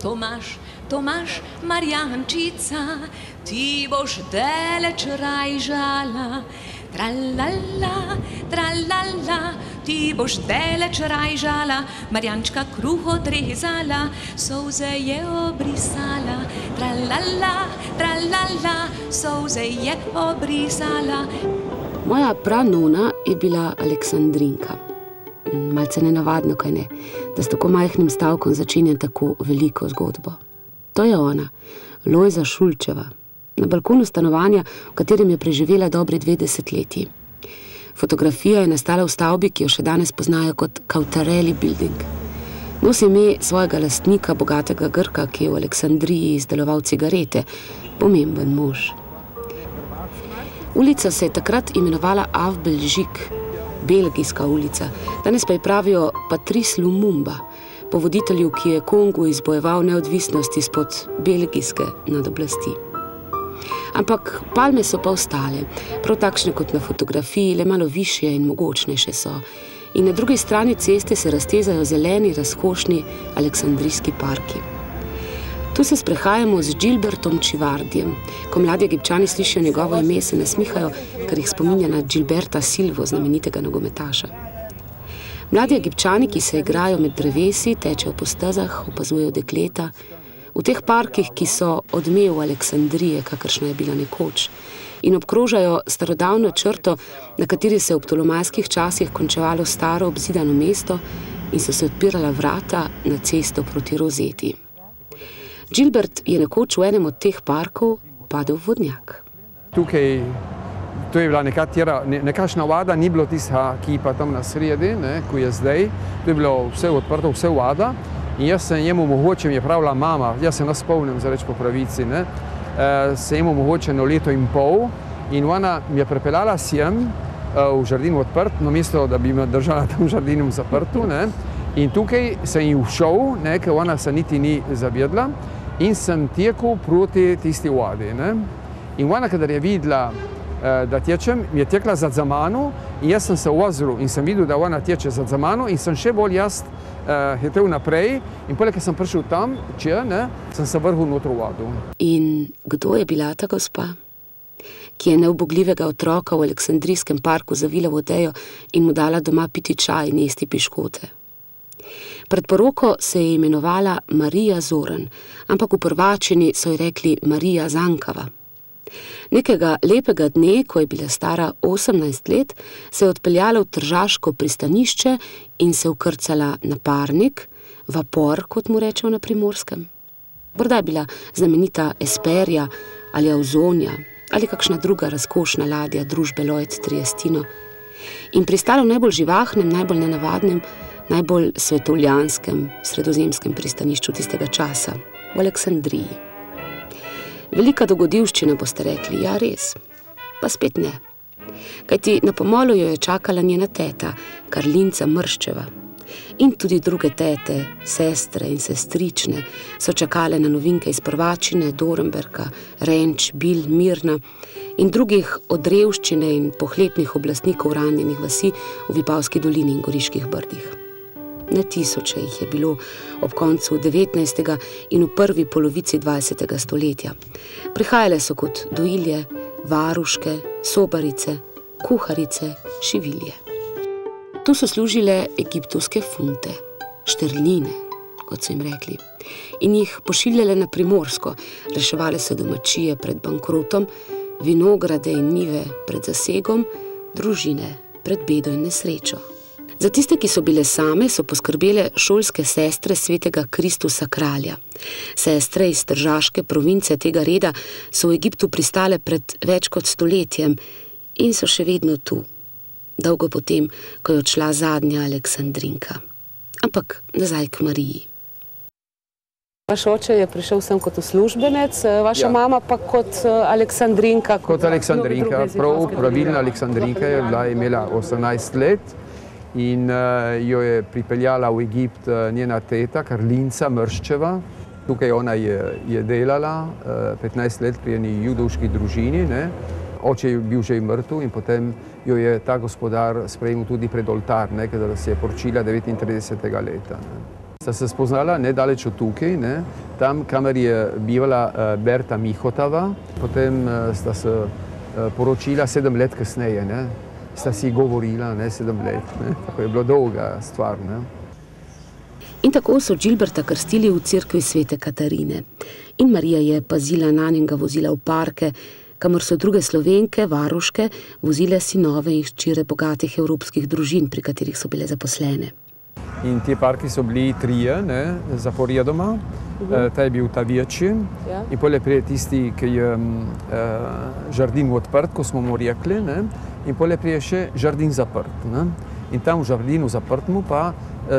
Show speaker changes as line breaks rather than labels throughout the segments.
Tomaž, Tomaž, Marjančica, ti boš daleč rajžala. Tralala, tralala, ti boš daleč rajžala. Marjančka kruh odrezala, solze je obrisala. Tralala, tralala, solze je obrisala.
Moja pranona je bila Aleksandrinka. Malce nenavadno, kaj ne, da s tako majhnim stavkom začenja tako veliko zgodbo. To je ona, Lojza Šulčeva, na balkonu stanovanja, v katerem je preživela dobre 2 desetletji. Fotografija je nastala v stavbi, ki jo še danes poznajo kot Cautarelli building. Nosi ime svojega lastnika, bogatega Grka, ki je v Aleksandriji izdeloval cigarete, pomemben mož. Ulica se je takrat imenovala Avbeljžik, belgijska ulica, danes pa ji pravijo Patrice Lumumba, po voditelju, ki je Kongu izbojeval neodvisnost izpod belgijske nadoblasti. Ampak palme so pa ostale, prav takšne kot na fotografiji, le malo višje in mogočnejše so. In na drugi strani ceste se raztezajo zeleni, razkošni aleksandrijski parki. Tu se sprehajamo z Gilbertom Chivardijem. Ko mladi Egipčani slišijo njegovo ime, se nasmihajo, ker jih spominja na Gilberta Silvo, znamenitega nogometaša. Mladi Egipčani, ki se igrajo med drevesi, tečejo po stezah, opazujejo dekleta, v teh parkih, ki so odmev Aleksandrije, kakršna je bila nekoč, in obkrožajo starodavno črto, na kateri se je v ptolomajskih časih končevalo staro obzidano mesto in so se odpirala vrata na cesto proti Rozeti. Gilbert je nekoč v enem od teh parkov padel v vodnjak.
Tukaj, to je bila nekakšna voda, ni bilo tista kipa tam na sredi, ko je zdaj. To je bilo vse odprto, vse voda. In jaz sem njemu mogoče, mi je pravila mama, jaz se nas spomnim za reč po pravici, sem njemu mogoče 1,5 leta in ona mi je prepeljala sem v žardin odprt, namesto da bi me držala tam v žardinu zaprtu. In tukaj sem ji všel, ker ona se niti ni zavedla. In sem tekel proti tisti vodi. In ona, kadar je videla, da tečem, mi je tekla za mano in jaz sem se ozrl in sem videl, da ona teče za mano in sem še bolj jaz hitel naprej. In poleg, ker sem prišel tam, sem se vrgel noter v vodo.
In kdo je bila ta gospa, ki je neubogljivega otroka v Aleksandrijskem parku zavila v odejo in mu dala doma piti čaj in jesti piškote? Pred poroko se je imenovala Marija Zoran, ampak v prvačini so ji rekli Marija Zankava. Nekega lepega dne, ko je bila stara 18 let, se je odpeljala v tržaško pristanišče in se vkrcala na parnik, vapor, kot mu rečejo na Primorskem. Morda je bila znamenita Esperja ali Avzonja ali kakšna druga razkošna ladja družbe Lloyd Triestino. In pristala v najbolj živahnem, najbolj nenavadnem, najbolj svetovljanskem sredozemskem pristanišču tistega časa, v Aleksandriji. Velika dogodivščina, boste rekli, ja res, pa spet ne. Kajti na pomolu jo je čakala njena teta, Karlinca Mrščeva. In tudi druge tete, sestre in sestrične so čakale na novinke iz prvačine, Dornberka, Renč, Bil, Mirna in drugih od revščine in pohlepnih oblastnikov ranjenih vasi v Vipavski dolini in Goriških brdih. Na tisoče jih je bilo ob koncu 19. in v prvi polovici 20. stoletja. Prihajale so kot dojilje, varuške, sobarice, kuharice, šivilje. Tu so služile egiptovske funte, šterline, kot so jim rekli, in jih pošiljale na Primorsko, reševale se domačije pred bankrotom, vinograde in njive pred zasegom, družine pred bedo in nesrečo. Za tiste, ki so bile same, so poskrbele šolske sestre svetega Kristusa kralja. Sestre iz tržaške province tega reda so v Egiptu pristale pred več kot stoletjem in so še vedno tu, dolgo potem, ko je odšla zadnja Aleksandrinka. Ampak nazaj k Mariji.
Vaš oče je prišel sem kot uslužbenec, vaša mama pa kot Aleksandrinka.
Kot Aleksandrinka, pravilna Aleksandrinka je bila, imela 18 let. In jo je pripeljala v Egipt njena teta, Karlinca Mrščeva. Tukaj ona je delala 15 let pri eni judovški družini. Oče je bil že mrtev in potem jo je ta gospodar sprejel tudi pred oltar, ker se je poročila 39. leta. Sta se spoznala nedaleč od tukaj, ne? Tam, kamor je bivala Berta Mihotava, potem sta se poročila 7 let kasneje, ne? Sta si govorila, ne, 7 let, ne? Tako je bilo dolga stvar, ne?
In tako so Gilberta krstili v cerkvi svete Katarine. In Marija je pazila nanj in ga vozila v parke, kamor so druge Slovenke, varuške, vozile sinove in hčere bogatih evropskih družin, pri katerih so bile zaposlene.
In ti parki so bili 3, ne, zaporedoma. Ta je bil ta večji. In potem je prije tisti, ki je žardin odprt, ko smo mu rekli, ne. In potem je prije še žardin zaprt, ne. In tam v žardinu zaprtmu pa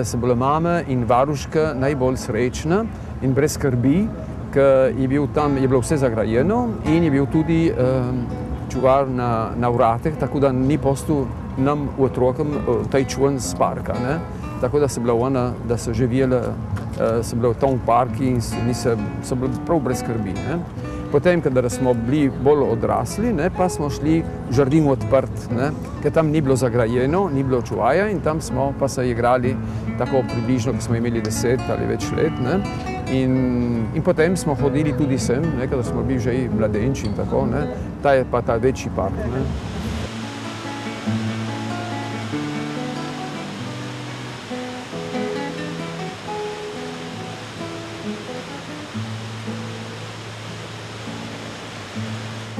so bile mame in varuške najbolj srečne in brez skrbi, ker je bil tam, je bilo vse zagrajeno in je bil tudi čuvar na vratih, tako da ni postal nam otrokom taj čuvan z parka, ne. Tako da so bile one, da so živele, so bile v tom parku in so bile prav brez skrbi, ne. Potem, kadar smo bili bolj odrasli, ne, pa smo šli v žardin odprt, ne, ker tam ni bilo zagrajeno, ni bilo čuvaja in tam smo pa se igrali tako približno, ko smo imeli 10 ali več let, ne. In potem smo hodili tudi sem, ne, kadar smo bili že mladenči in tako, ne. Ta je pa ta večji park, ne.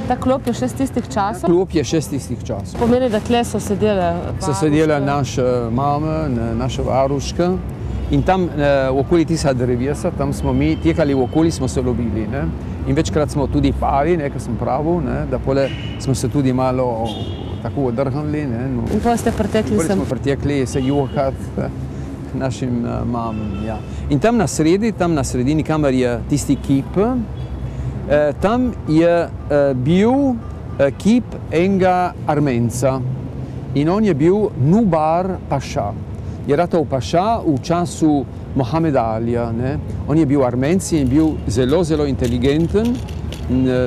Ta klop je še z tistih časov?
Klop je še z tistih časov.
Pomeni, da tle so sedele varuške?
So sedele naše mame, naše varuške. In tam okoli tista drevesa, tam smo mi tekali okoli, smo se lovili, ne. In večkrat smo tudi pali, ne, kar sem pravil, ne, da pole smo se tudi malo tako odrhnili, ne.
In potem ste pretekli sem?
Potem smo pretekli se juhati našim mamam, ja. In tam na sredini, kamor je tisti kip, tam je bil kip enega Armenca in on je bil Nubar Paša. Je ratal Paša v času Mohameda Alija, ne. On je bil Armenc in je bil zelo, zelo inteligenten,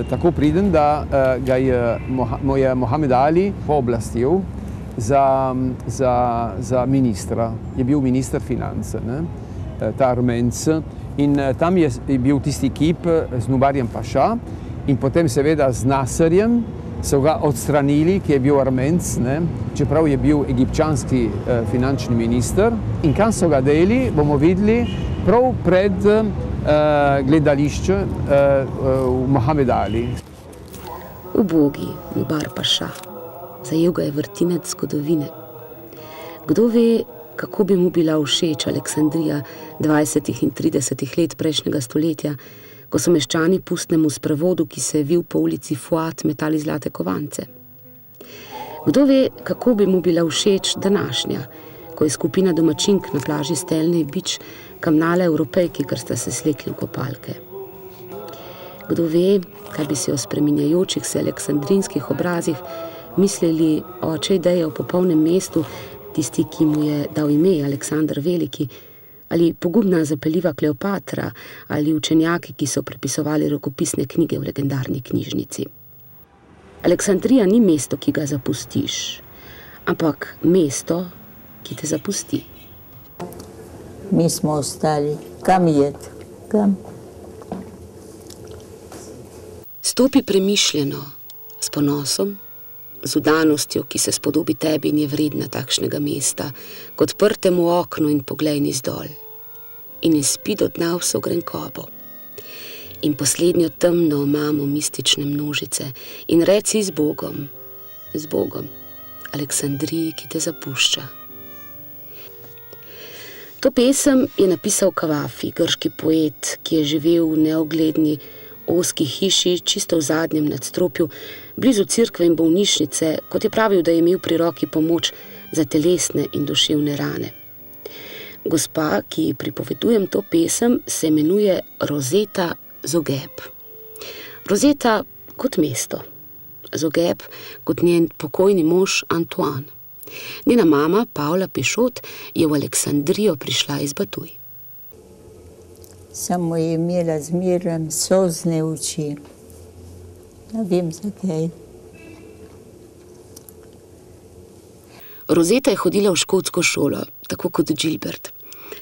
tako priden, da ga je Mohamed Ali pooblastil za ministra. Je bil minister finance, ne, ta Armenc. In tam je bil tisti kip z Nubarjem Paša in potem seveda z Nasserjem so ga odstranili, ki je bil Armenc, ne, čeprav je bil egipčanski finančni minister. In kam so ga deli, bomo videli prav pred gledališče Mohamed Ali.
Ubogi Nubar Paša, zajel ga je vrtinec zgodovine. Kdo ve, kako bi mu bila všeč Aleksandrija 20. in 30. let prejšnjega stoletja, ko so meščani pustnemu sprevodu, ki se je vil po ulici Fuat, metali zlate kovance. Kdo ve, kako bi mu bila všeč današnja, ko je skupina domačink na plaži Stelnej Bič kamnala Evropejki, ker sta se slekli v kopalke. Kdo ve, kaj bi si o spreminjajočih se aleksandrinskih obrazih mislili oče ideje o popolnem mestu, tisti, ki mu je dal ime Aleksander Veliki, ali pogubna zapeljiva Kleopatra, ali učenjaki, ki so prepisovali rokopisne knjige v legendarni knjižnici. Aleksandrija ni mesto, ki ga zapustiš, ampak mesto, ki te zapusti.
Mi smo ostali. Kam jeti? Kam?
Stopi premišljeno, s ponosom, z vdanostjo, ki se spodobi tebi in je vredna takšnega mesta, kot prtemu oknu in poglej nizdol. In izpi do dna vso grenkobo. In poslednjo temno omamo mistične množice in reci z Bogom, Aleksandriji, ki te zapušča. To pesem je napisal Kavafi, grški poet, ki je živel v neogledni ozki hiši, čisto v zadnjem nadstropju, blizu cerkve in bolnišnice, kot je pravil, da je imel pri roki pomoč za telesne in duševne rane. Gospa, ki pripovedujem to pesem, se imenuje Rosetta Zogeb. Rosetta kot mesto, Zogeb kot njen pokojni mož Antoine. Njena mama, Paula Pešot, je v Aleksandrijo prišla iz Batuj.
Samo je imela zmeraj solzne oči. Ne vem, zakaj.
Rosetta je hodila v škotsko šolo, tako kot Gilbert.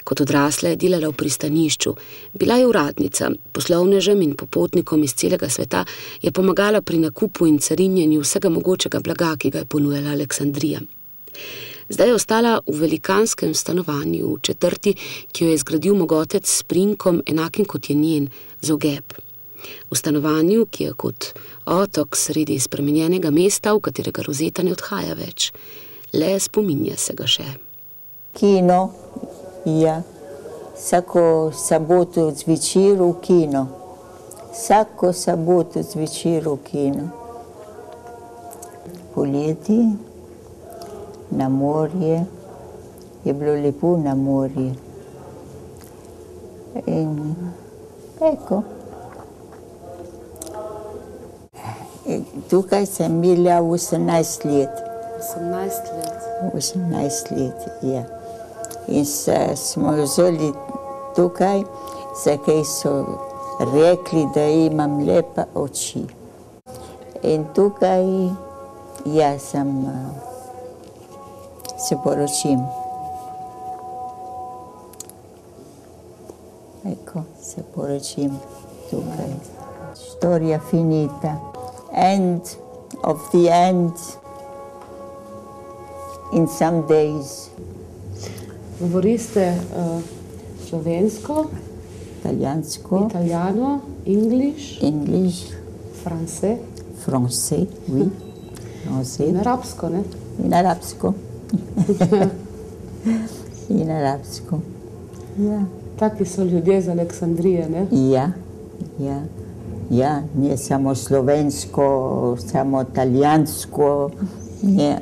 Kot odrasla je delala v pristanišču. Bila je uradnica, poslovnežem in popotnikom iz celega sveta je pomagala pri nakupu in carinjenju vsega mogočega blaga, ki ga je ponujala Aleksandrija. Zdaj je ostala v velikanskem stanovanju, v četrti, ki jo je zgradil mogotec s prinkom, enakim kot je njen, Zogeb. V stanovanju, ki je kot otok sredi spremenjenega mesta, v katerega Rozeta ne odhaja več. Le spominja se ga še.
Kino, ja. Vsako saboto zvečer v kino. Vsako saboto zvečer v kino. Poleti na morje, je bilo lepo na morje. In tako. Tukaj sem imela 18 let.
18 let.
18 let, ja. In smo jo vzeli tukaj, zakaj so rekli, da imam lepe oči. In tukaj jaz se poročim. Ecco, se poročim tukaj. Storia finita. End of the end in some days.
Govorite slovensko, italijano, English,
français, oui.
In arabsko, ne?
In arabsko. In arabsko. Ja.
Taki so ljudje z Aleksandrije, ne?
Ja, ja. Ja, ne samo slovensko, samo italijansko, ne.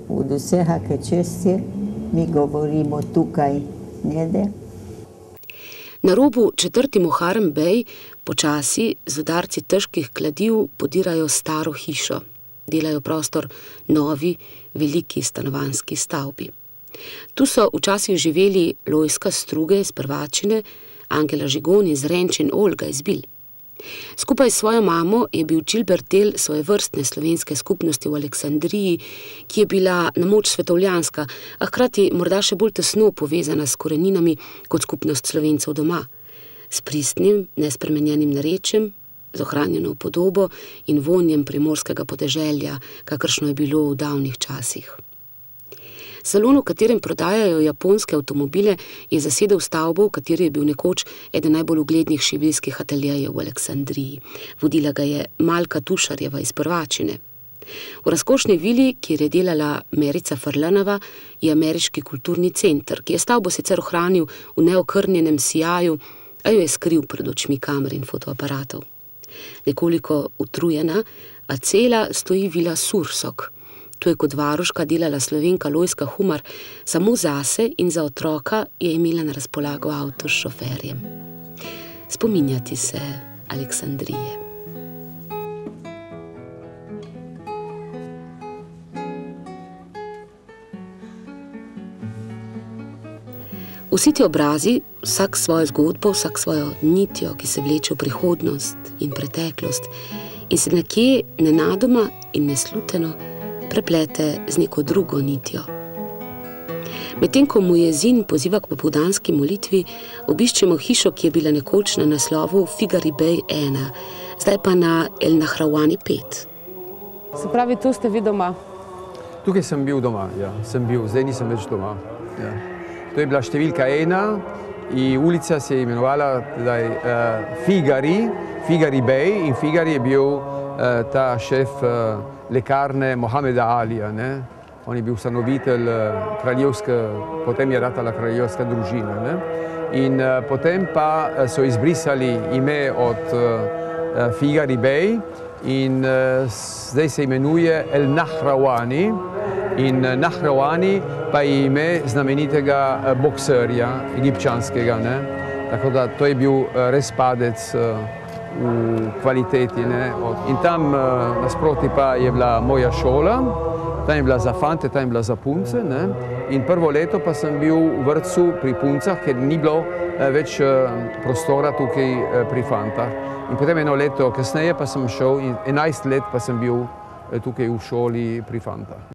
Od vsega, kaj česti, mi govorimo tukaj, ne de.
Na robu četrti Muharrem bej počasi z udarci težkih kladiv podirajo staro hišo. Delajo prostor novi, veliki stanovanjski stavbi. Tu so včasih živeli Lojzka Struge iz Prvačine, Angela Žigon iz Renč in Olga iz Bil. Skupaj s svojo mamo je bil Čilbertel svojevrstne slovenske skupnosti v Aleksandriji, ki je bila na moč svetovljanska, a hkrati morda še bolj tesno povezana s koreninami kot skupnost Slovencev doma. S pristnim, nespremenjenim narečjem, z ohranjeno podobo in vonjem primorskega podeželja, kakršno je bilo v davnih časih. Salon, v katerem prodajajo japonske avtomobile, je zasedel stavbo, v kateri je bil nekoč eden najbolj uglednih šiviljskih ateljejev v Aleksandriji. Vodila ga je Malka Tušarjeva iz Prvačine. V razkošni vili, kjer je delala Merica Farlanova, je ameriški kulturni center, ki je stavbo sicer ohranil v neokrnjenem sijaju, a jo je skril pred očmi kamer in fotoaparatov. Nekoliko utrujena, a cela stoji vila Sursok. Tu je kot varuška delala Slovenka Lojzka Humar, samo zase in za otroka je imela na razpolago avto s šoferjem. Spominjati se Aleksandrije. Vsi ti obrazi, vsak svojo zgodbo, vsak svojo nitjo, ki se vleče v prihodnost in preteklost in se nekje nenadoma in nesluteno preplete z neko drugo nitjo. Medtem ko Mujezin poziva k popoldanski molitvi, obiščemo hišo, ki je bila nekoč na naslovu Figari Bej 1, zdaj pa na El Nahrawani 5.
Se pravi, tu ste vi doma?
Tukaj sem bil doma, ja. Zdaj nisem več doma. Ja. To je bila številka 1 in ulica se je imenovala Figari Bej in Figari je bil ta šef lekarne Mohameda Alija, ne? On je bil ustanovitelj kraljevske, potem je ratala kraljevska družina, ne? In potem pa so izbrisali ime od Figari Bej in zdaj se imenuje El Nahrawani in Nahrawani pa je ime znamenitega bokserja egipčanskega, ne? Tako da to je bil res padec v kvaliteti, ne? In tam nasproti pa je bila moja šola, tam je bila za fante, tam je bila za punce, ne? In prvo leto pa sem bil v vrtcu pri puncah, ker ni bilo več prostora tukaj pri fantah. In potem eno leto kasneje pa sem šel, 11 let pa sem bil tukaj v šoli pri fantah.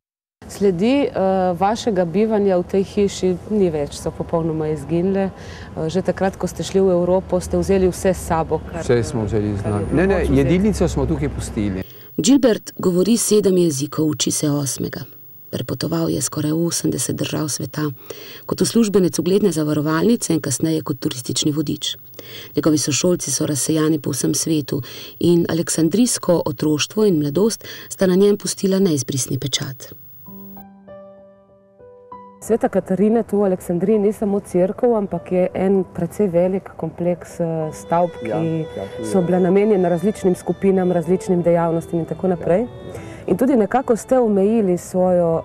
Sledi vašega bivanja v tej hiši ni več, so popolnoma izginile. Že takrat, ko ste šli v Evropo, ste vzeli vse s sabo.
Vse smo vzeli z nami. Ne, jedilnico smo tukaj pustili.
Gilbert govori 7 jezikov, uči se 8. Prepotoval je skoraj 80 držav sveta, kot uslužbenec ugledne zavarovalnice in kasneje kot turistični vodič. Njegovi sošolci so razsejani po vsem svetu in aleksandrijsko otroštvo in mladost sta na njem pustila neizbrisni pečat.
Sveta Katarina tu v Aleksandriji ni samo cerkev, ampak je en precej velik kompleks stavb, ki so bila namenjena različnim skupinam, različnim dejavnostim in tako naprej. In tudi nekako ste omejili svojo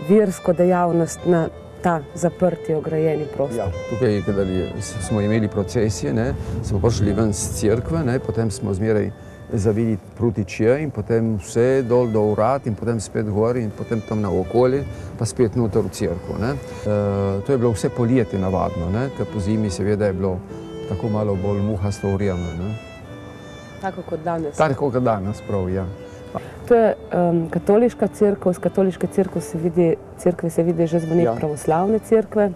versko dejavnost na ta zaprti, ograjeni prostor.
Tukaj, kadar smo imeli procesije, smo prišli ven z cerkve, potem smo zmeraj zavili proti če in potem vse dol do vrat in potem spet gor in potem tam na okolje, pa spet noter v cerkev. To je bilo vse poletje navadno, ker po zimi seveda je bilo tako malo bolj muhasto urejeno.
Tako kot danes.
Tako kot danes, prav, ja.
To je katoliška cerkev, z katoliške cerkve se vidi že zvonik pravoslavne cerkve.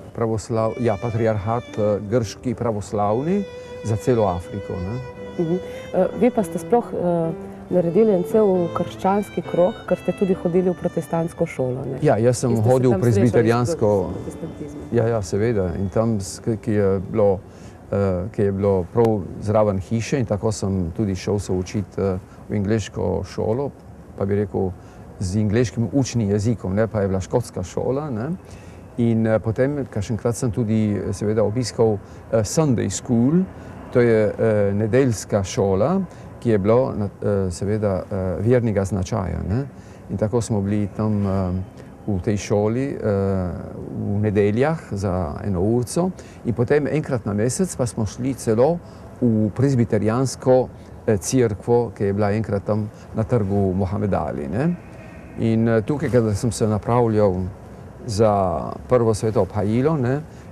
Ja, patriarhat grški pravoslavni za celo Afriko.
Vi pa ste sploh naredili en cel krščanski krog, ker ste tudi hodili v protestantsko šolo.
Ja, jaz sem hodil v presbiterijansko. Ja, seveda. In tam, ki je bilo prav zraven hiše in tako sem tudi šel se učiti v angleško šolo, pa bi rekel z angleškim učnim jezikom, pa je bila škotska šola. In potem, kakšenkrat sem tudi seveda obiskal Sunday School, to je nedeljska šola, ki je bila seveda vernega značaja. In tako smo bili tam v tej šoli v nedeljah za 1 urco in potem enkrat na mesec pa smo šli celo v presbiterijansko cerkvo, ki je bila enkrat tam na trgu Mohamed Ali. In tukaj, kada sem se napravljal za prvo sveto obhajilo,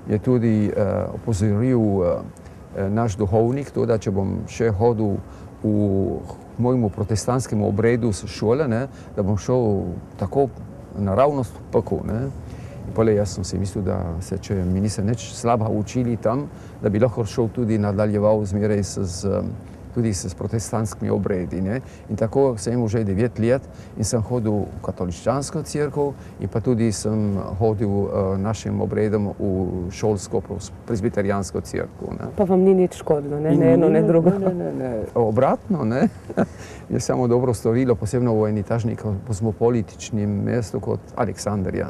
je tudi opozoril naš duhovnik, to, da če bom še hodil v mojemu protestantskemu obredu s šole, da bom šel tako naravnost v pekel. In potem jaz sem si mislil, da se, če mi niso nič slaba učili tam, da bi lahko šel tudi nadaljeval zmeraj tudi s protestantskimi obredi. In tako sem imel že 9 let in sem hodil v katoličansko cerkev in pa tudi sem hodil našim obredom v šolsko presbiterijansko cerkev.
Pa vam ni nič škodilo, ne eno, ne drugo?
Ne, obratno, je samo dobro storilo, posebno v eni tažni kozmopolitičnem mestu kot Aleksandrija.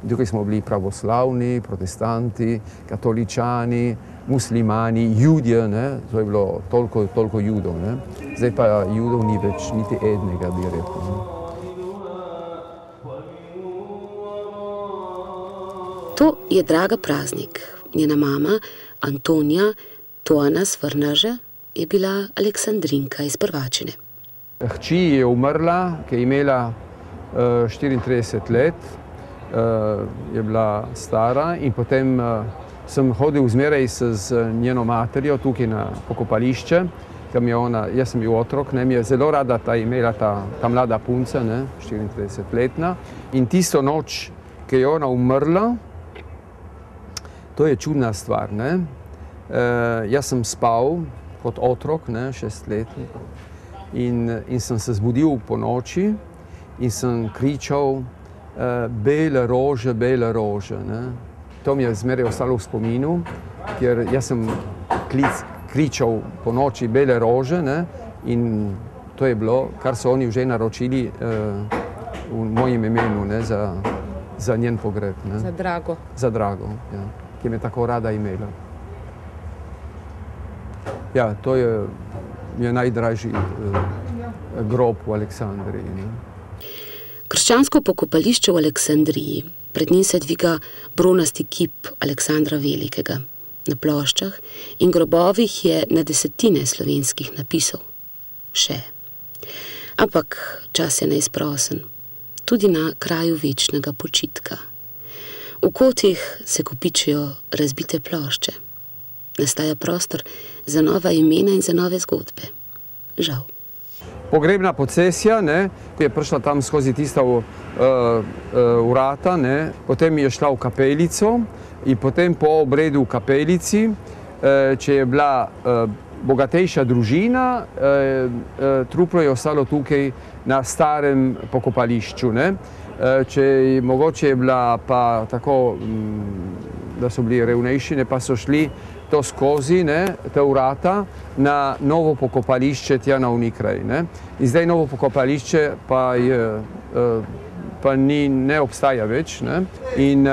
In tukaj smo bili pravoslavni, protestanti, katoličani, muslimani, judje, to je bilo toliko judov. Zdaj pa judov ni več niti enega, bi rekel.
To je Draga Praznik. Njena mama, Antonija Toana Svrnaže, je bila Aleksandrinka iz Prvačine.
Hči je umrla, ki je imela 34 let, je bila stara in potem sem hodil zmeraj z njeno materjo tukaj na pokopališče, ker jaz sem bil otrok, mi je zelo rada imela ta mlada punca, 34-letna. In tisto noč, ki je ona umrla, to je čudna stvar. Jaz sem spal kot otrok, 6-letnik, in sem se zbudil po noči in sem kričal bele rože, bele rože. To mi je zmeraj ostalo v spominu, ker jaz sem kričal po noči bele rože in to je bilo, kar so oni že naročili v mojem imenu za njen pogreb.
Za Drago.
Za Drago, ja, ki me tako rada imela. Ja, to je najdražji grob v Aleksandriji.
Krščansko pokopališče v Aleksandriji. Pred njim se dviga bronasti kip Aleksandra Velikega. Na ploščah in grobovih je na desetine slovenskih napisov. Še. Ampak čas je neizprosen. Tudi na kraju večnega počitka. V kotih se kopičijo razbite plošče. Nastaja prostor za nova imena in za nove zgodbe. Žal.
pogrebna procesija, ne, ko je prišla tam skozi tista vrata, ne, potem je šla v kapelico in potem po obredu v kapelici, če je bila bogatejša družina, truplo je ostalo tukaj na starem pokopališču, ne. Mogoče je bila pa tako, da so bili revnejši, ne, pa so šli to skozi, ne, te vrata na novo pokopališče tja na Unikraj, ne. In zdaj novo pokopališče pa ne obstaja več, ne. In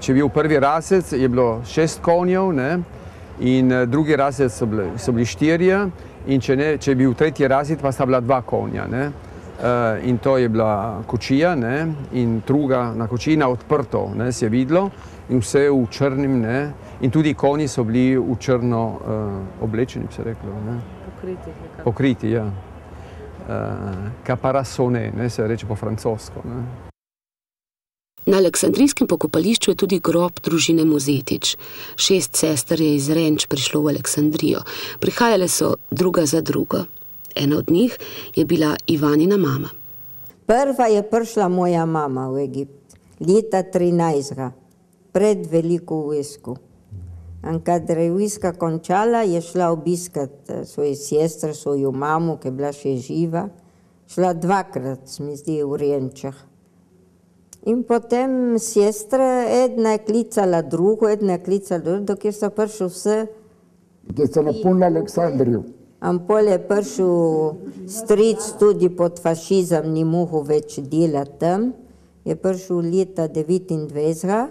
če je bil prvi razred, je bilo 6 konjev, ne, in drugi razred so bili 4, in če je bil tretji razred, pa sta bila 2 konja, ne. In to je bila kočija, ne, in truga na kočiji na odprto, ne, se je videlo, in vse v črnim, ne, in tudi konji so bili v črno oblečeni, bi se reklo, ne.
Pokriti nekako.
Pokriti, ja. Caparasone, ne, se reče po francosko, ne.
Na aleksandrijskem pokopališču je tudi grob družine Mozetič. 6 sester je iz Renč prišlo v Aleksandrijo. Prihajale so druga za drugo. Ena od njih je bila Ivanina mama.
Prva je prišla moja mama v Egipt, leta 13. pred veliko vojsko. In kadar je vojska končala, je šla obiskati svojo sestro, svojo mamo, ki je bila še živa. Šla 2-krat, mi zdi, v Renčah. In potem sestra, ena je klicala drugo, dokler so prišli vse.
Gdje so napolnili Aleksandriju.
In pol je prišel stric tudi pod fašizem, ni mogel več delati tam. Je prišel leta 29.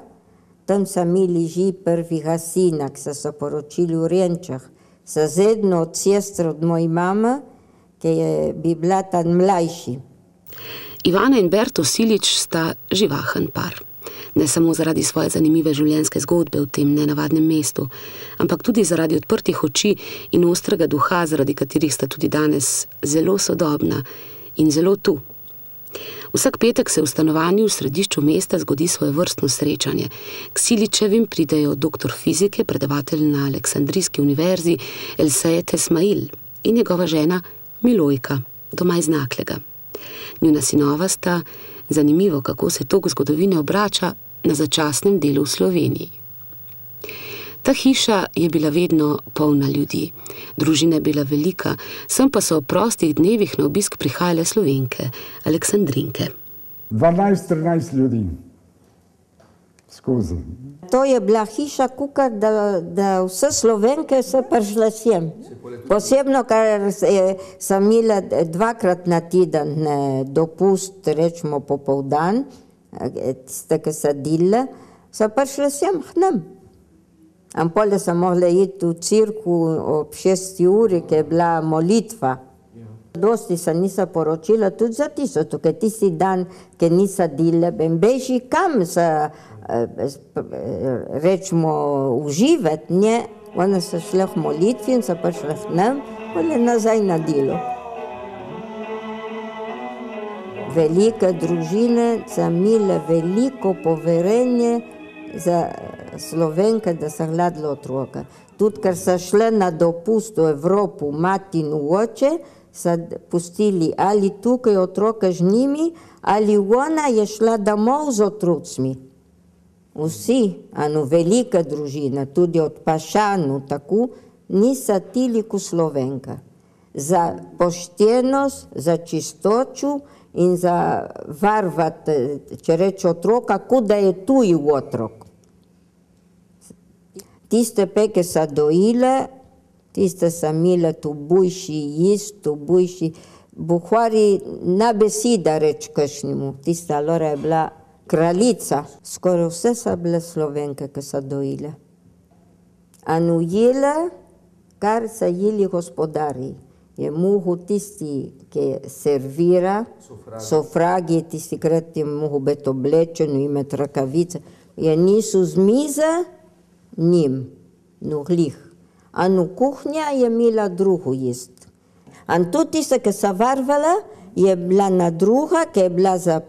Tam so imeli že prvega sina, ki so se poročili v Renčah. So zedno od sestre od moje mame, ki bi bila tam mlajši.
Ivana in Berto Silič sta živahen par. Ne samo zaradi svoje zanimive življenjske zgodbe v tem nenavadnem mestu, ampak tudi zaradi odprtih oči in ostrega duha, zaradi katerih sta tudi danes zelo sodobna in zelo tu. Vsak petek se v stanovanju v središču mesta zgodi svojevrstno srečanje. K Siličevim pridejo doktor fizike, predavatelj na Aleksandrijski univerzi El Sayed Esmail in njegova žena Milojka, doma iz Naklega. Njuna sinova sta, zanimivo, kako se tok zgodovine obrača, na začasnem delu v Sloveniji. Ta hiša je bila vedno polna ljudi. Družina je bila velika, sem pa so v prostih dnevih na obisk prihajale Slovenke, Aleksandrinke.
12-13 ljudi. Skozi.
To je bila hiša kukar, da vse Slovenke so prišle sem. Posebno, ker sem imela 2-krat na teden dopust, rečemo popoldan, tiste, ki so delile, so prišle sem k nam. In pole sem mogla iti v cirku ob 6 uri, ki je bila molitva. Dosti se nisa poročila, tudi za tisto, tukaj tisti dan, ki nisa delile, beži kam se, rečemo, uživati, nje. One so šle v molitvi in so prišle k nam, pole nazaj na delo. Velike družine so imele veliko poverenje za Slovenke, da so gledali otroka. Tudi, ker so šle na dopust v Evropu, mati in oče, so pustili ali tukaj otroka z njimi, ali ona je šla domov z otrocmi. Vsi, velika družina, tudi od Pašanu, tako, niso tili kot Slovenka. Za poštenost, za čistoču in za varvati, če reče otroka, kot da je tuji otrok. Tiste peke so dojile, tiste so imele tu bujši jist, tu bujši, buhvari na beseda reč kašnjemu. Tista Lora je bila kraljica. Skoraj vse so bile Slovenke, ki so dojile. In ujele, kar so jeli gospodari. Je mogel tisti, ki servira, sofragi, tisti krat je mogel biti oblečen, imeti rakavice, je niso z mize, njim, glih. In v kuhnja je imela drugo jist. In tudi tiste, ki so varvala, je bila na druga, ki je bila za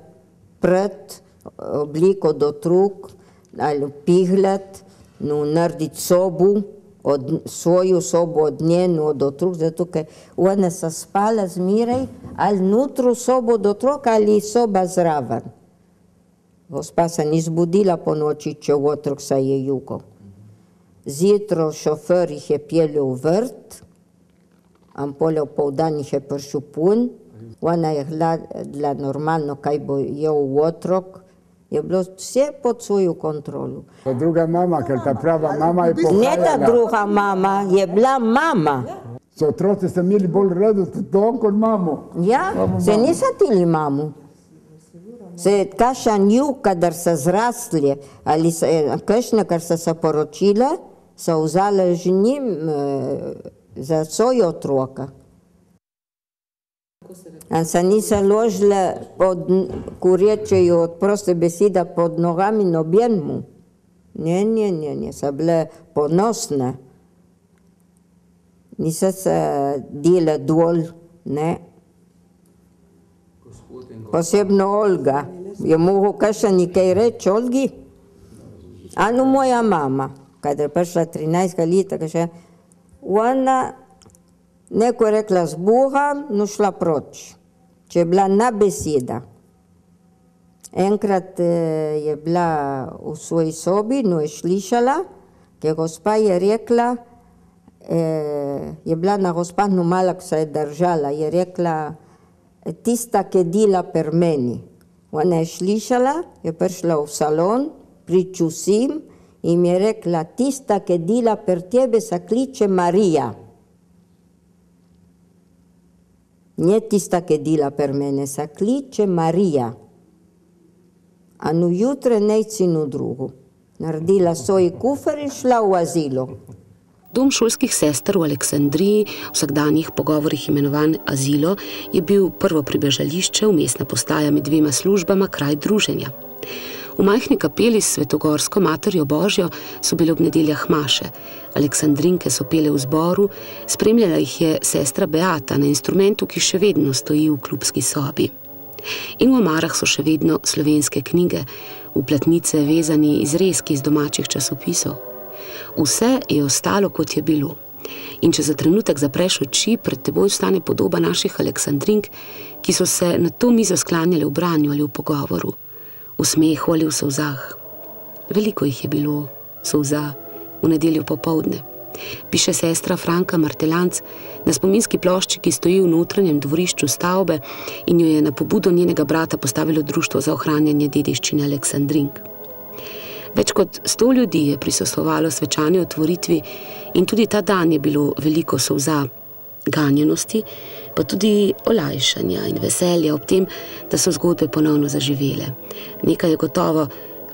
pred obliko do trug, ali pihlet, narediti sobu, svojo sobo od njeno, od otrok, zato ker ona so spala zmeraj, ali notru sobo od otrok, ali soba zraven. Gospa se ni zbudila po noči, če v otrok se je jukal. Zjutro šofer jih je peljal v vrt, ampolje v poldan jih je prišel pun, ona je gledala normalno, kaj bo jel v otrok, je bilo vse pod svojo kontrolu.
Druga mama, ker ta prava mama je pohajala.
Ne ta druga mama, je bila mama.
So otroci ste imeli bolj rado to kot mamo.
Ja, se niso tili mamu. Se kaša nju, kadar so zrastli, ali kakšne, kar so se poročile, so vzale že njim za svoje otroka. In se niso ložile, ko rečejo od proste besede, pod nogami nobenemu. Ne, so bile ponosne. Niso se dele dol, ne. Posebno Olga. Je mogel kakšen nekaj reči Olgi? Ano moja mama, kad je prišla 13 leta, kaže, ona neko rekla z Bogom, no šla proč. Če je bila na beseda. Enkrat je bila v svoji sobi, no je slišala, ker gospa je rekla, je bila na gospa, no malak se je držala, je rekla, tista, ki je dela per meni. Ona je slišala, je prišla v salon, priču sim in mi je rekla, tista, ki je dela per tebe, se kliče Marija. Ne tista, ki je dela per mene, se kliče Marija. A no jutre nejci no drugo. Naredila svoj kufer in šla v azilo.
Dom šolskih sester v Aleksandriji, v vsakdanjih pogovorih imenovan Azilo, je bil prvo pribežališče, vmesna postaja med dvema službama, kraj druženja. V majhni kapeli s Svetogorsko materjo Božjo so bile ob nedeljah maše. Aleksandrinke so pele v zboru, spremljala jih je sestra Beata na instrumentu, ki še vedno stoji v klubski sobi. In v omarah so še vedno slovenske knjige, v platnice vezani izrezki iz domačih časopisov. Vse je ostalo, kot je bilo. In če za trenutek zapreš oči, pred teboj vstane podoba naših Aleksandrink, ki so se na to mizo sklanjale v branju ali v pogovoru, v smehu ali v solzah. Veliko jih je bilo, solza, v nedeljo popoldne. Piše sestra Franka Martelanc na spominski plošči, ki stoji v notranjem dvorišču stavbe in jo je na pobudo njenega brata postavilo Društvo za ohranjanje dediščine Aleksandrink. Več kot 100 ljudi je prisostvovalo svečani otvoritvi in tudi ta dan je bilo veliko solza, ganjenosti, pa tudi olajšanja in veselja ob tem, da so zgodbe ponovno zaživele. Nekaj je gotovo,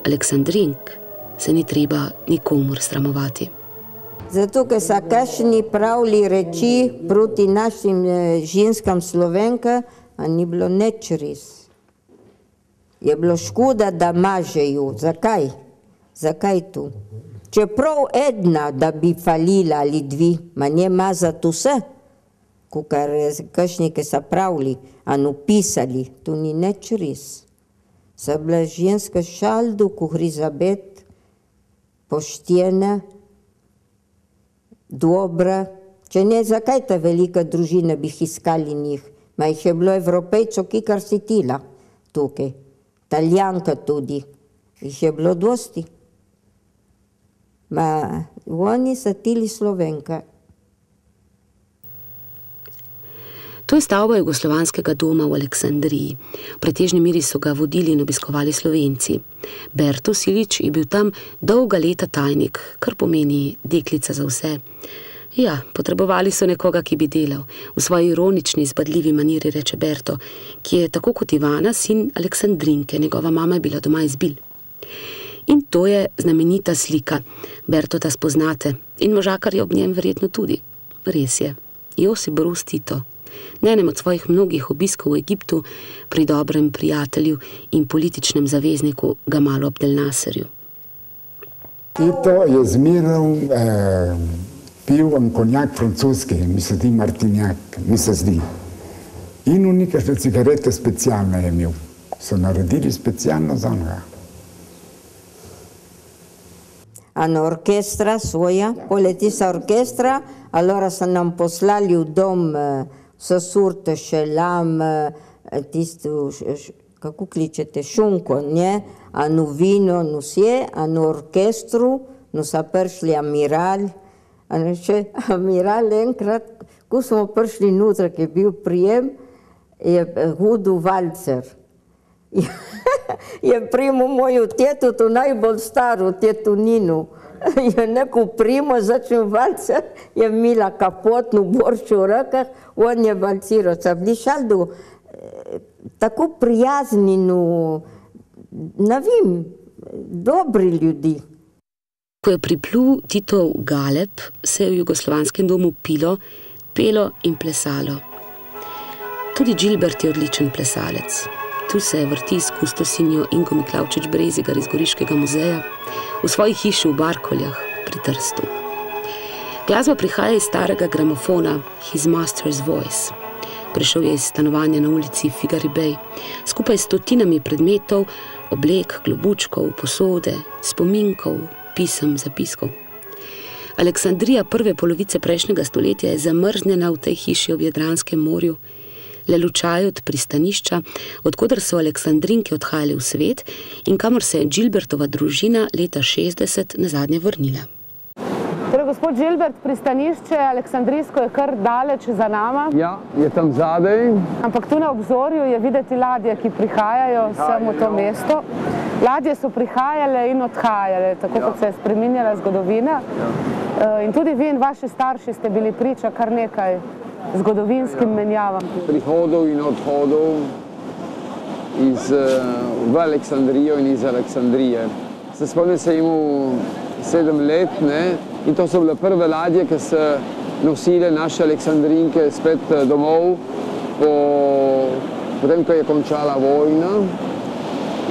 Aleksandrink se ni treba nikomur sramovati.
Zato, ker so kakšni pravili reči proti našim ženskam Slovenke, a ni bilo nič res. Je bilo škoda, da mažejo. Zakaj? Zakaj tu? Čeprav ena, da bi falila ali dvi, ma ne mazati vse, kukar kakšni, ki so pravili, a napisali, to ni nič res. So bila ženska šaldu, ko Elizabet, poštena, dobra. Če ne, zakaj ta velika družina bi iskali njih? Ma jih je bilo Evropejcev, ki kar si tila tukaj. Italijanka tudi. Jih je bilo dosti. Ma oni so tili Slovenka.
To je stavba jugoslovanskega doma v Aleksandriji. V pretežni meri so ga vodili in obiskovali Slovenci. Berto Silič je bil tam dolga leta tajnik, kar pomeni deklica za vse. Ja, potrebovali so nekoga, ki bi delal. V svoji ironični, zbadljivi maniri reče Berto, ki je tako kot Ivana sin Aleksandrinke, njegova mama je bila doma iz Bil. In to je znamenita slika. Bertota spoznate in možakar je ob njem verjetno tudi. Res je, Josip Broz Tito. Na enem od svojih mnogih obiskov v Egiptu pri dobrem prijatelju in političnem zavezniku Gamalu Abdel Nasserju.
Tito je zmeraj pil konjak francoski, mi se zdi Martinjak, mi se zdi. In v nekašne cigarete specialno je imel. So naredili specialno za njega.
ena orkestra svoja, poleg tista orkestra, allora so nam poslali v dom so surte šelam, tisto, kako kličete, šunko, ne? Eno vino, no vse, eno orkestru, no so prišli amiral, amiral enkrat, ko smo prišli noter, ki je bil prijem, je hudo valcer. Je primo moju tetu, to najbolj staro, tetu Ninu. Je neko primo začel valcer, je imela kapotno borčo v rokah, on je valciral. So bili šaldo tako prijazni, no, ne vem, dobri ljudi.
Ko je priplul Titov Galeb, se je v jugoslovanskem domu pilo, pelo in plesalo. Tudi Gilbert je odličen plesalec. Tu se vrti s kustosinjo Ingo Miklavčič Brezigar iz Goriškega muzeja, v svoji hiši v Barkoljah pri Trstu. Glasba prihaja iz starega gramofona His Master's Voice. Prišel je iz stanovanja na ulici Figaribej, skupaj s stotinami predmetov, oblek, klobučkov, posode, spominkov, pisem, zapiskov. Aleksandrija prve polovice prejšnjega stoletja je zamrznjena v tej hiši ob Jadranskem morju, le lučaj od pristanišča, odkoder so Aleksandrinke odhajali v svet in kamor se je Gilbertova družina leta 60 nazadnje vrnila.
Torej, gospod Gilbert, pristanišče Aleksandrijsko je kar daleč za nama.
Ja, je tam zadaj.
Ampak tu na obzorju je videti ladje, ki prihajajo sem v to mesto. Ladje so prihajale in odhajale, tako kot se je spreminjala zgodovina. In tudi vi in vaši starši ste bili priča kar nekaj zgodovinskim menjavam.
Prihodov in odhodov v Aleksandrijo in iz Aleksandrije. Se spomnim, se imel 7 let, ne? In to so bile prve ladje, ki so nosile naše Aleksandrinke spet domov, potem, ko je končala vojna.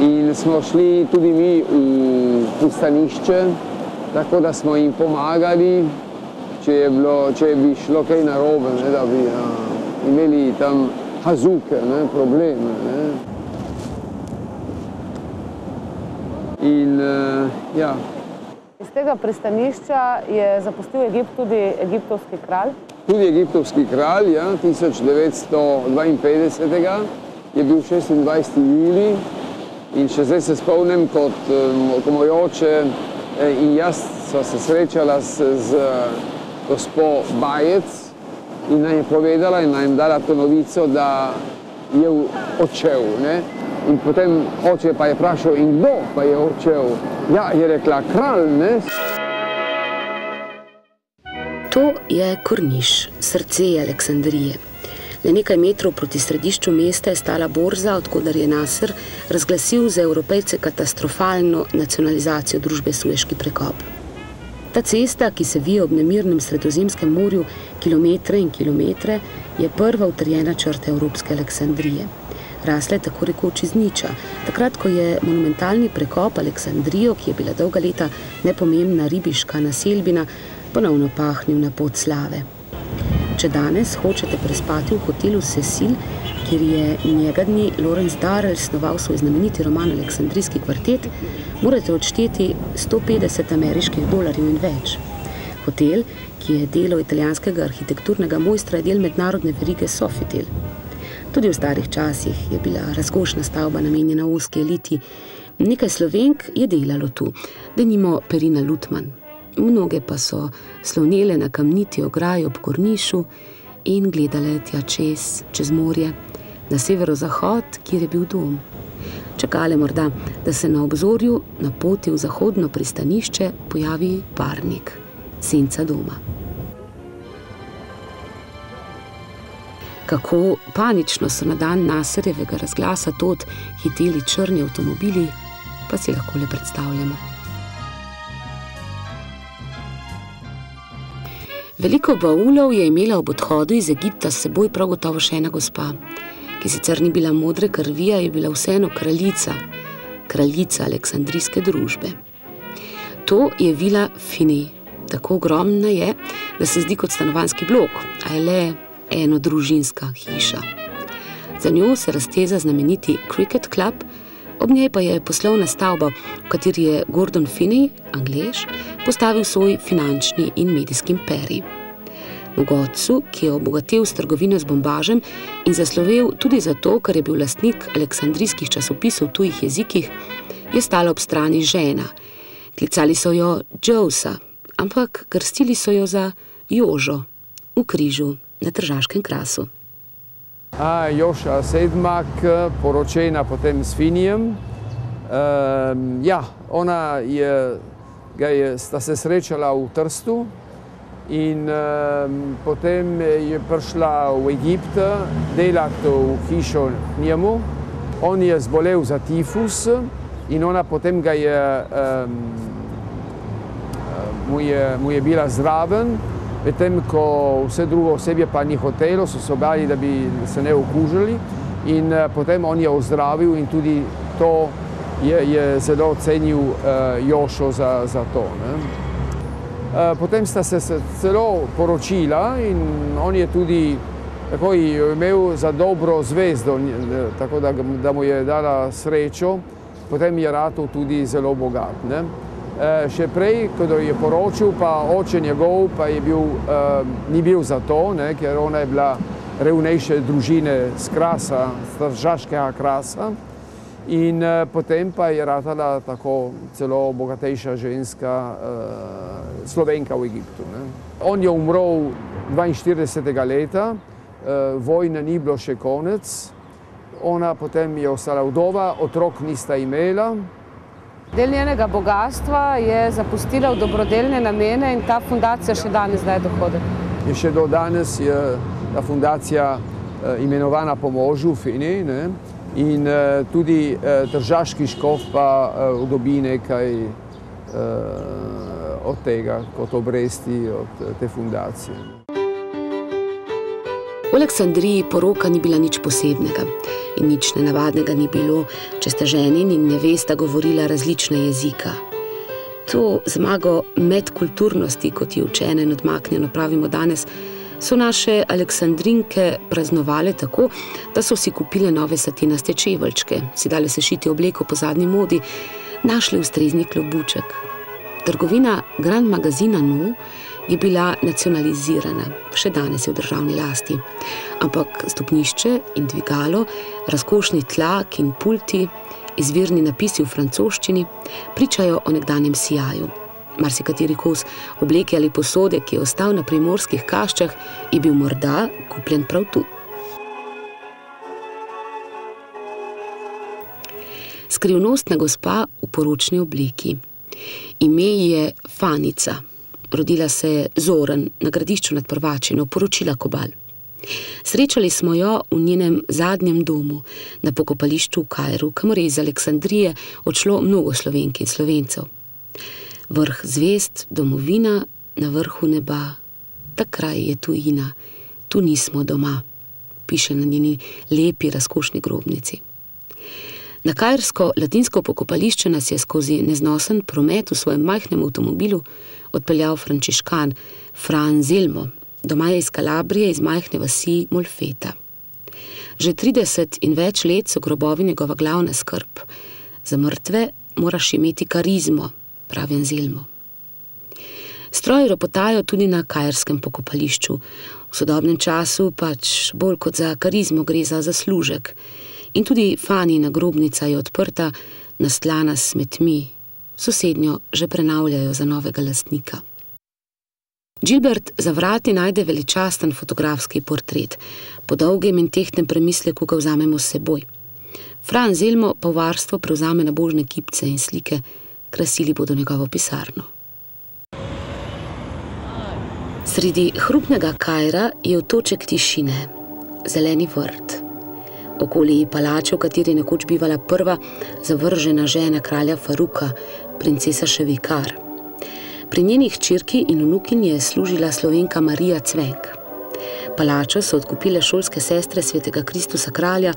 In smo šli tudi mi v pristanišče, tako da smo jim pomagali, če bi šlo kaj narobe, ne, da bi imeli tam hazuke, ne, probleme. Ne. In ja.
Iz tega pristanišča je zapustil Egipt tudi egiptovski kralj?
Tudi egiptovski kralj, ja, 1952. Je bil 26. julij in še zdaj se spomnim, ko moj oče in jaz sva se srečala z gospo Bajec in nam je povedala in nam je dala to novico, da je odšel, ne. In potem oče pa je vprašal, in kdo pa je odšel? Ja, je rekla, kralj, ne?
To je Korniš, srce Aleksandrije. Le nekaj metrov proti središču mesta je stala borza, odkoder je Nasser razglasil za Evropejce katastrofalno nacionalizacijo družbe Sueški prekop. Ta cesta, ki se vije ob nemirnem Sredozemskem morju kilometre in kilometre, je prva utrjena črta Evropske Aleksandrije. Rasla je tako rekoč iz niča, takrat, ko je monumentalni prekop Aleksandrijo, ki je bila dolga leta nepomembna ribiška naselbina, ponovno pahnil na pot slave. Če danes hočete prespati v hotelu Cecil, kjer je njega dni Lawrence Darrell snoval svoj znameniti roman Aleksandrijski kvartet, morate odšteti $150 ameriških in več. Hotel, ki je delo italijanskega arhitekturnega mojstra, je del mednarodne verige Sofitel. Tudi v starih časih je bila razkošna stavba namenjena ozki eliti. Nekaj Slovenk je delalo tu, denimo Perina Lutman. Mnoge pa so slonele na kamniti ograji ob Kornišu in gledale tja čez morje, na severozahod, kjer je bil dom. Čakale morda, da se na obzorju na poti v zahodno pristanišče pojavi parnik, senca doma. Kako panično so na dan Nasserjevega razglasa tod hiteli črni avtomobili, pa si lahko le predstavljamo. Veliko baulov je imela ob odhodu iz Egipta s seboj prav gotovo še ena gospa, ki sicer ni bila modre krvi, a je bila vseeno kraljica aleksandrijske družbe. To je vila Fini. Tako ogromna je, da se zdi kot stanovanjski blok, a je le enodružinska hiša. Za njo se razteza znameniti Cricket Club, Ob njej pa je poslovna stavba, v kateri je Gordon Finney, Anglež, postavil svoj finančni in medijski imperij. Mogotcu, ki je obogatel s trgovino z bombažem in zaslovel tudi zato, ker je bil lastnik aleksandrijskih časopisov v tujih jezikih, je stala ob strani žena. Klicali so jo Josa, ampak krstili so jo za Jožo v križu na Tržaškem krasu.
Joša Sedmak, poročena potem s Finijem. Sta se srečala v Trstu in potem je prišla v Egipt delati v hišo njemu. On je zbolel za tifus in ona potem mu je bila zraven, medtem ko vse drugo osebje pa ni hotelo, so se bali, da bi se ne okužili, in potem on je ozdravil in tudi to je zelo cenil Jošo za to. Potem sta se celo poročila in on je tudi takoj imel za dobro zvezdo, tako da mu je dala srečo, potem je ratal tudi zelo bogat. Še prej, ko je poročil, pa oče njegov pa ni bil za to, ker ona je bila revnejše družine z Krasa, z Tržaškega krasa, in potem pa je ratala tako celo bogatejša ženska Slovenka v Egiptu. On je umrl 42. leta, vojna ni bilo še konec, ona potem je ostala vdova, otrok nista imela.
Del njenega bogatstva je zapustila v dobrodelne namene in ta fundacija še danes daje dohodek.
Še do danes je ta fundacija imenovana po možu Fini, in tudi tržaški škof pa dobi nekaj od tega, kot obresti od te fundacije.
V Aleksandriji poroka ni bila nič posebnega in nič nenavadnega ni bilo, če sta ženin in nevesta govorila različna jezika. To zmago medkulturnosti, kot ji učene in odmaknjeno pravimo danes, so naše Aleksandrinke praznovale tako, da so si kupile nove satinaste čeveljčke, si dale sešiti obleko po zadnji modi, našli ustrezni klobuček. Trgovina Grand Magazina No je bila nacionalizirana, še danes je v državni lasti. Ampak stopnišče in dvigalo, razkošni tlak in pulti, izvirni napisi v francoščini pričajo o nekdanjem sijaju. Marsikateri kos obleke ali posode, ki je ostal na primorskih kaščah, je bil morda kupljen prav tu. Skrivnostna gospa v poročni obleki. Ime je Fanica. Rodila se je Zoran na Gradišču nad Prvačino, poročila Kobal. Srečali smo jo v njenem zadnjem domu, na pokopališču v Kairu, kamor je iz Aleksandrije odšlo mnogo Slovenk in Slovencev. Vrh zvezd, domovina, na vrhu neba, ta kraj je tujina, tu nismo doma, piše na njeni lepi, razkošni grobnici. Na kairsko latinsko pokopališče nas je skozi neznosen promet v svojem majhnem avtomobilu odpeljal frančiškan Fra Anselmo, doma je iz Kalabrije, iz majhne vasi Molfeta. Že 30 in več let so grobovi njegova glavna skrb. Za mrtve moraš imeti karizmo, pravi Anselmo. Stroji ropotajo tudi na kairskem pokopališču. V sodobnem času pač bolj kot za karizmo gre za zaslužek. In tudi Fanina grobnica je odprta, nastlana s smetmi. Sosednjo že prenavljajo za novega lastnika. Gilbert za vrati najde veličasten fotografski portret. Po dolgem in tehtnem premisleku ga vzamemo s seboj. Fra Anselmo pa v varstvo prevzame nabožne kipce in slike, krasili bodo njegovo pisarno. Sredi hrupnega Kaira je otoček tišine, zeleni vrt. Okoli palače, v kateri je nekoč bivala prva zavržena žena kralja Faruka, princesa Ševikar. Pri njeni hčerki in vnukinji je služila Slovenka Marija Cvenk. Palačo so odkupile šolske sestre svetega Kristusa kralja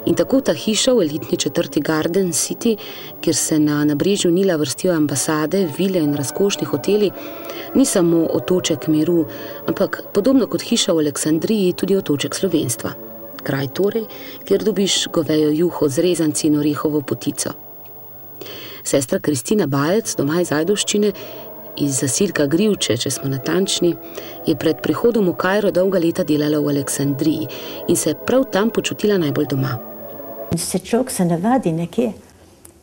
in tako ta hiša v elitni četrti Garden City, kjer se na nabrežju Nila vrstijo ambasade, vile in razkošni hoteli, ni samo otoček miru, ampak podobno kot hiša v Aleksandriji tudi otoček slovenstva. Kraj torej, kjer dobiš govejo juho z rezanci in orehovo potico. Sestra Kristina Bajec, doma iz Ajdovščine, iz zaselka Grivče, če smo natančni, je pred prihodom v Kairo dolga leta delala v Aleksandriji in se prav tam počutila najbolj doma.
Človek se navadi nekje.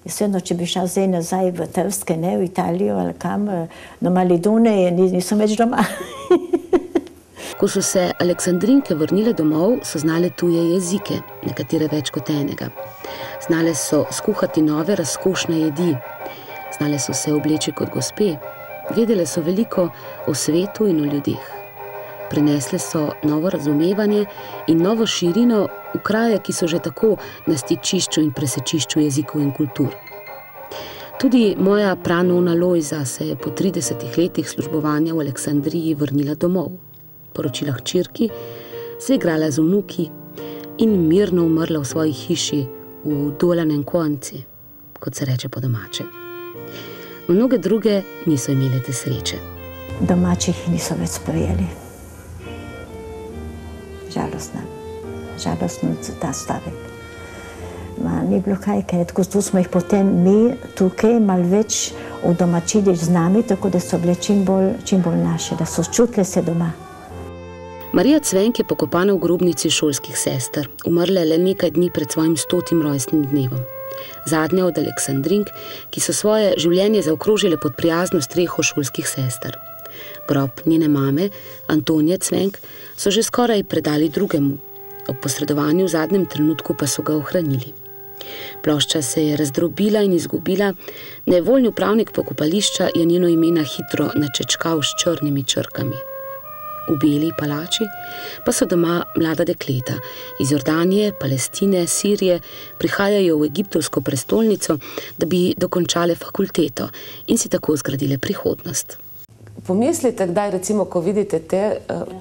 Vseeno, če bi šel zdaj nazaj v Trske, ne, v Italijo ali kam, na Maledone, nisem več doma.
Ko so se Aleksandrinke vrnile domov, so znale tuje jezike, nekatere več kot enega. Znale so skuhati nove, razkošne jedi. Znale so se obleči kot gospe. Vedele so veliko o svetu in o ljudeh. Prinesle so novo razumevanje in novo širino v kraje, ki so že tako na stičišču in presečišču jezikov in kultur. Tudi moja pranona Lojza se je po 30 letih službovanja v Aleksandriji vrnila domov. Poročila hčerki, se je igrala z vnuki in mirno umrla v svoji hiši v Dolanem konci, kot se reče po domače. Mnoge druge niso imele te sreče.
Domačih niso več sprejeli. Žalostno. Žalostno ta stavek. Ni bilo kaj, tako smo jih potem mi tukaj malo več udomačili z nami, tako da so bile čim bolj naše, da so čutile se doma.
Marija Cvenk je pokopana v grobnici šolskih sester. Umrla je le nekaj dni pred svojim 100. rojstnim dnevom. Zadnja od Aleksandrink, ki so svoje življenje zaokrožile pod prijazno streho šolskih sester. Grob njene mame, Antonije Cvenk, so že skoraj predali drugemu. Ob posredovanju v zadnjem trenutku pa so ga ohranili. Plošča se je razdrobila in izgubila, nevoljni upravnik pokopališča je njeno ime na hitro načečkal s črnimi črkami. V Beli palači pa so doma mlada dekleta. Iz Jordanije, Palestine, Sirije prihajajo v egiptovsko prestolnico, da bi dokončale fakulteto in si tako zgradile prihodnost.
Pomislite kdaj, recimo, ko vidite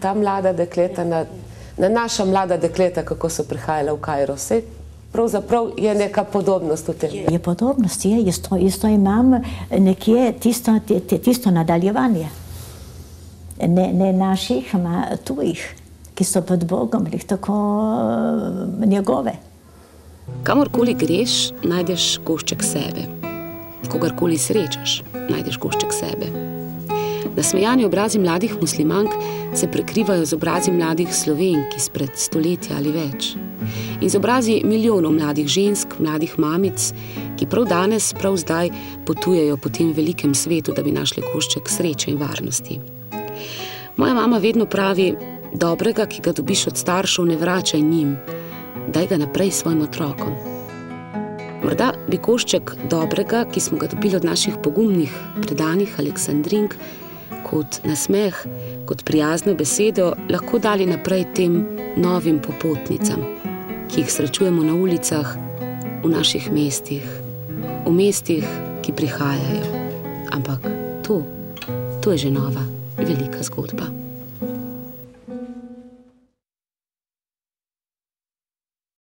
ta mlada dekleta, na naša mlada dekleta, kako so prihajale v Kairo. Pravzaprav je neka podobnost v tem.
Je podobnost, isto imam nekje tisto nadaljevanje. Ne naših, ma tujih, ki so pod Bogom, tako njegove.
Kamorkoli greš, najdeš košček sebe. Kogarkoli srečaš, najdeš košček sebe. Nasmejani obrazi mladih muslimank se prekrivajo z obrazi mladih Slovenk izpred stoletja ali več. In z obrazi milijonov mladih žensk, mladih mamic, ki prav danes, prav zdaj potujejo po tem velikem svetu, da bi našli košček sreče in varnosti. Moja mama vedno pravi, dobrega, ki ga dobiš od staršev, ne vračaj njim, daj ga naprej svojim otrokom. Morda bi košček dobrega, ki smo ga dobili od naših pogumnih, predanih Aleksandrink, kot nasmeh, kot prijazno besedo, lahko dali naprej tem novim popotnicam, ki jih srečujemo na ulicah, v naših mestih, v mestih, ki prihajajo. Ampak to je že nova, velika zgodba.